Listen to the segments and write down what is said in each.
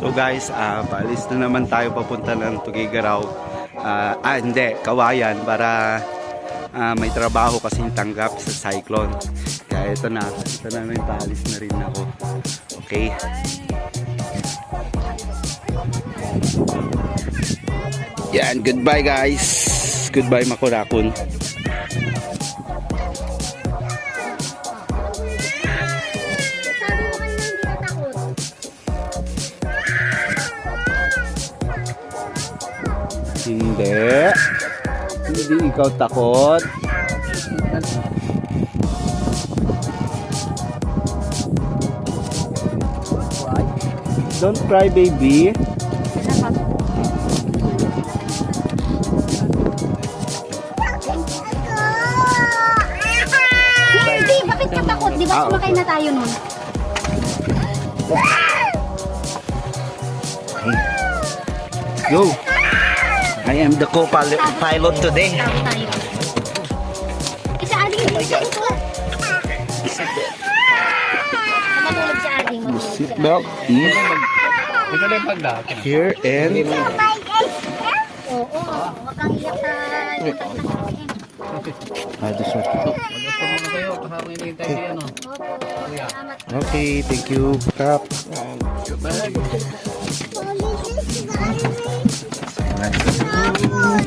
So guys, paalis na naman tayo papunta ng Tugigaraw. Hindi, Cauayan para may trabaho kasi tanggap sa cyclone. Kaya ito na rin, paalis na rin ako. Okay. Yan, goodbye guys. Goodbye Maconacon. Hindi ikaw takot. Don't cry, baby. Hindi, bakit ka takot? Di ba sumakay na tayo nun? Go! I am the co-pilot today. Isa aling dito. Matulog si aling. Seatbelt is here and Oo, wag kang iyak okay, thank you. Kap.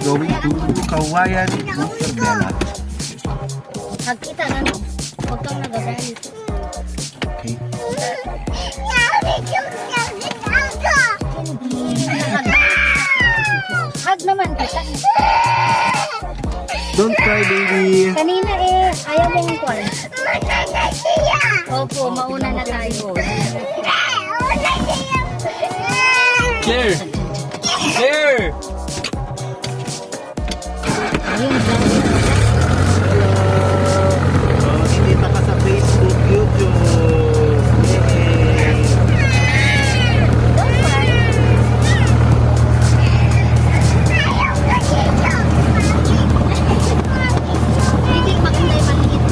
Going to Cauayan. Magkita na, no? Huwag kang nagagalit. Okay. Hug naman kita. Don't cry, baby. Kanina ayaw mong call. Opo, mauna na tayo. Claire! Claire! Ayun, Kita ka sa Facebook, YouTube. hindi maganda yung maliit.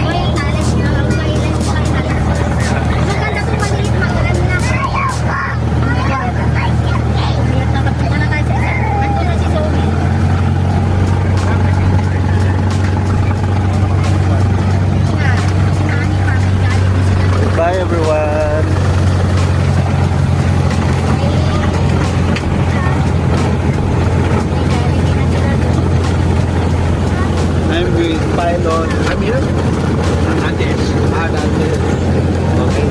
Oil talent na. Maganda itong maliit, maganda. Umiyak na kapunta na tayo sa isa. Ando na si Zoe. Bye, everyone. I'm with pilot. I'm here. Nantes. Nantes. Okay.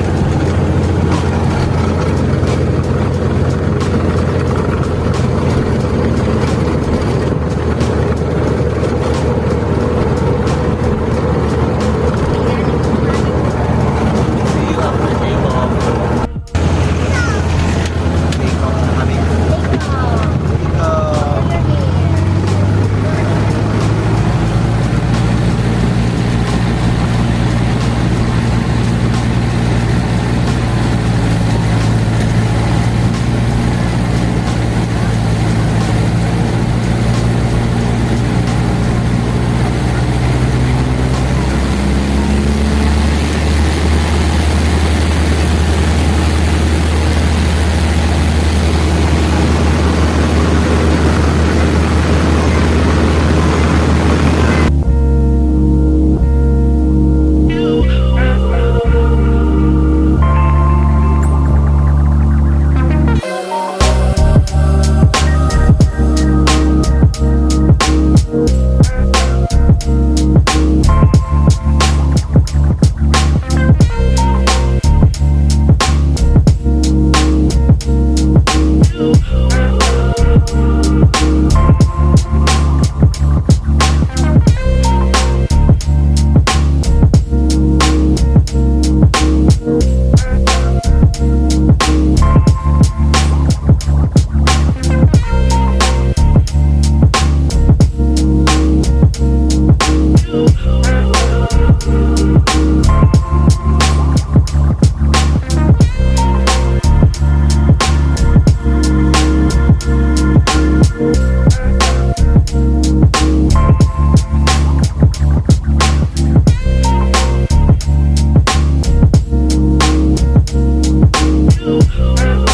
you.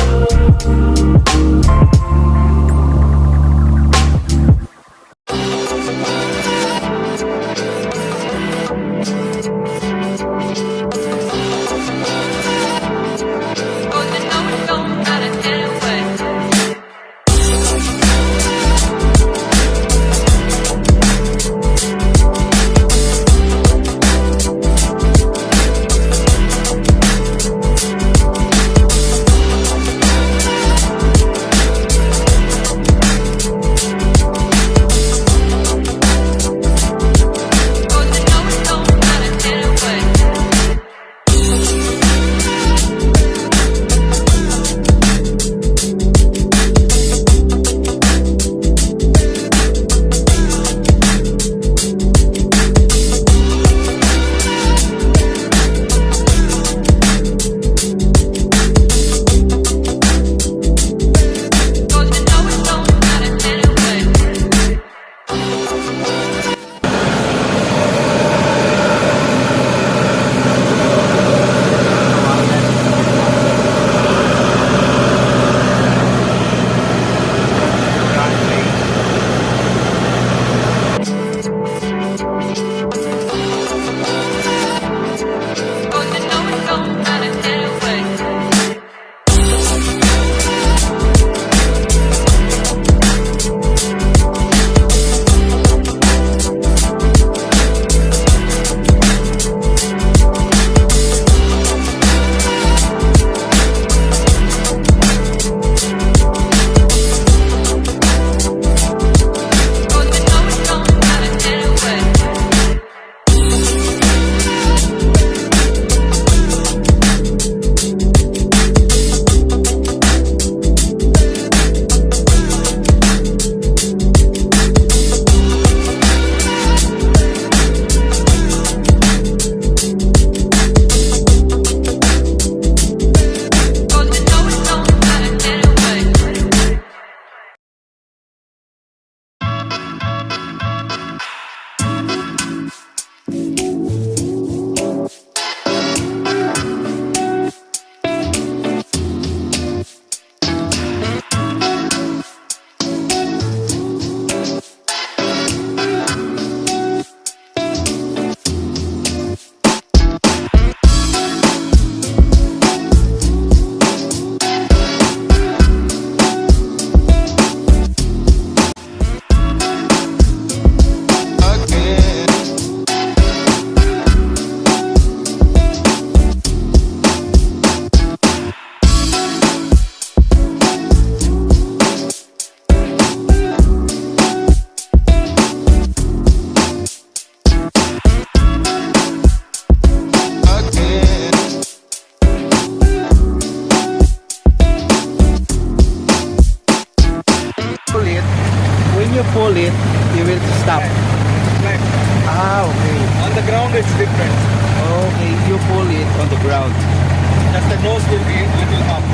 little up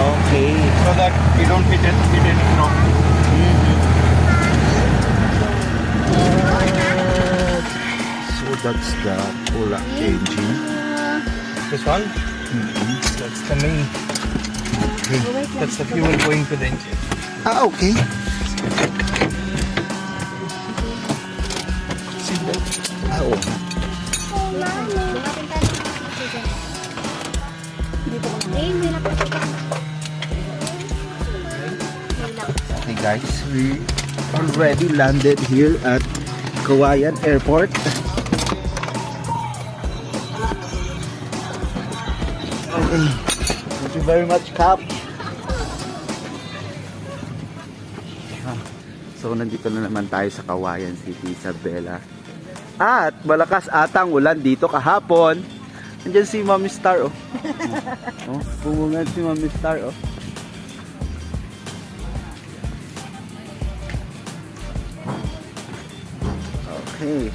Okay. so that you don't hit any rock. So that's the Cola engine. This one? That's the main. That's the fuel going to the engine. Ah, okay. See that? Ah, oo. Okay guys, we already landed here at Cauayan Airport. Okay. Thank you very much, Cap. So, nandito na naman tayo sa Cauayan City, Isabela. At malakas atang ulan dito kahapon. Nandiyan si Mami Star, oh. Oh, pumungan si Mami Star, oh. Okay.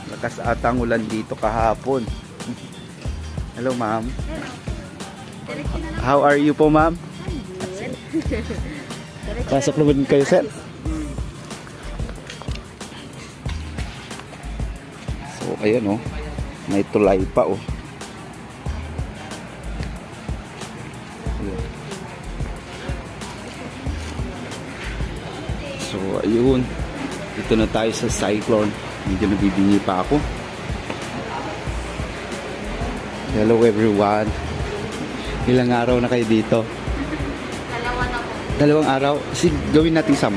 Malakas atang ulan dito kahapon. Hello, ma'am. How are you po, ma'am? Pasok naman kayo, sir. So, ayan, oh. May tulay pa, oh. Ayan. So, ayun. Dito na tayo sa cyclone. Medyo nabibingi pa ako. Hello everyone. Ilang araw na kayo dito? Dalawang araw. Kasi gawin natin 10. So,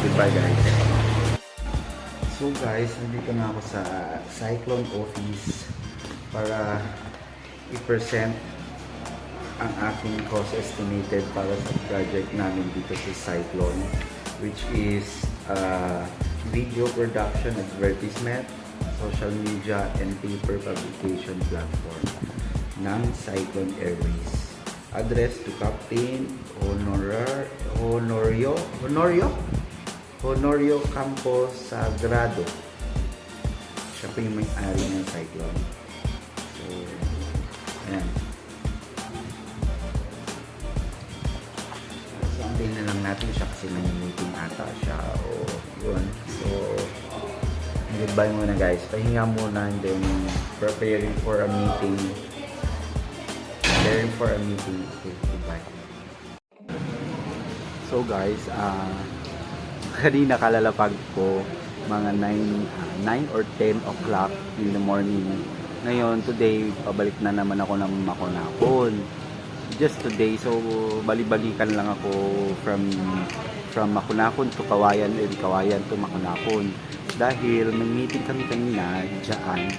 goodbye guys. So guys, nandito na ako sa Cyclone Office para i-present ang aking cost estimated para sa project namin dito sa Cyclone, which is video production, advertisement, social media, and paper publication platform ng Cyclone Airways. Address to Captain Honorio Campos Sagrado. Siya po yung may-ari ng Cyclone. So, ayan. So, antayin na lang natin siya kasi nang-meeting ata siya o yun. So, goodbye muna guys. Pahinga muna and then preparing for a meeting. Okay, goodbye. So guys, kanina kalalapag ko mga 9 or 10 o'clock in the morning. Ngayon, today, pabalik na naman ako ng Maconacon. Just today, so bali-balikan lang ako from Maconacon to Cauayan and Cauayan to Maconacon. Dahil may meeting kami kanina dyan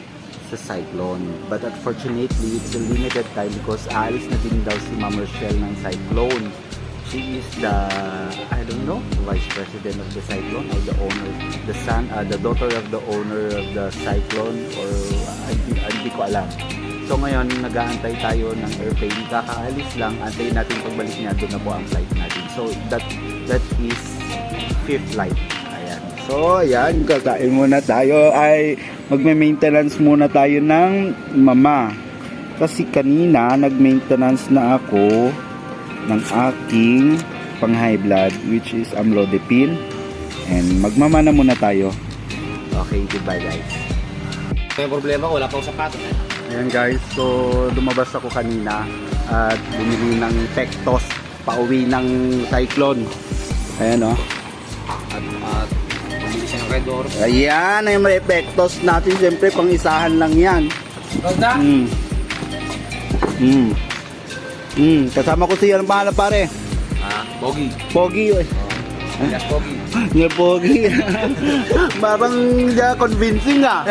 sa Cyclone. But unfortunately, it's a limited time because aalis na din daw si Ma'am Rochelle ng Cyclone. She is the, I don't know, vice president of the Cyclone or the owner, the daughter of the owner of the Cyclone, or hindi ko alam. So ngayon, nag-aantay tayo ng airplane. Kakaalis lang, antayin natin pagbalik niya, doon na po ang flight natin. So that is 5th flight. Ayan. So ayan, kakain muna tayo. Ay magme-maintenance muna tayo ng mama. Kasi kanina, nag-maintenance na ako ng aking pang high blood, which is amlodipine, and magmamana muna tayo. Okay, goodbye guys. May problema ko, wala pang sapatos eh. Ayan guys, so lumabas ako kanina at bumili ng Pectos pauwi ng Cyclone. Ayan, oh. At bumili siya ng Red Door. Ayan, ay may Pectos natin, siyempre pang isahan lang yan. Ganda? Kasama ko siya ng pangalan pare. Pogi. Pogi, oy. Yes, Pogi. Nga Pogi. Parang hindi convincing ah.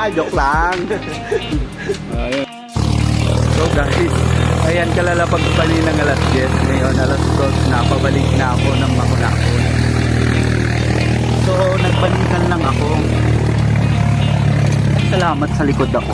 Joke lang. Ayan. So guys, ayan kalalapag pa rin ng alas 10. Ngayon alas 2 na, pabalik na ako ng Maconacon. So nagbalikan lang ako. Salamat sa likod ako.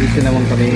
Dito naman kami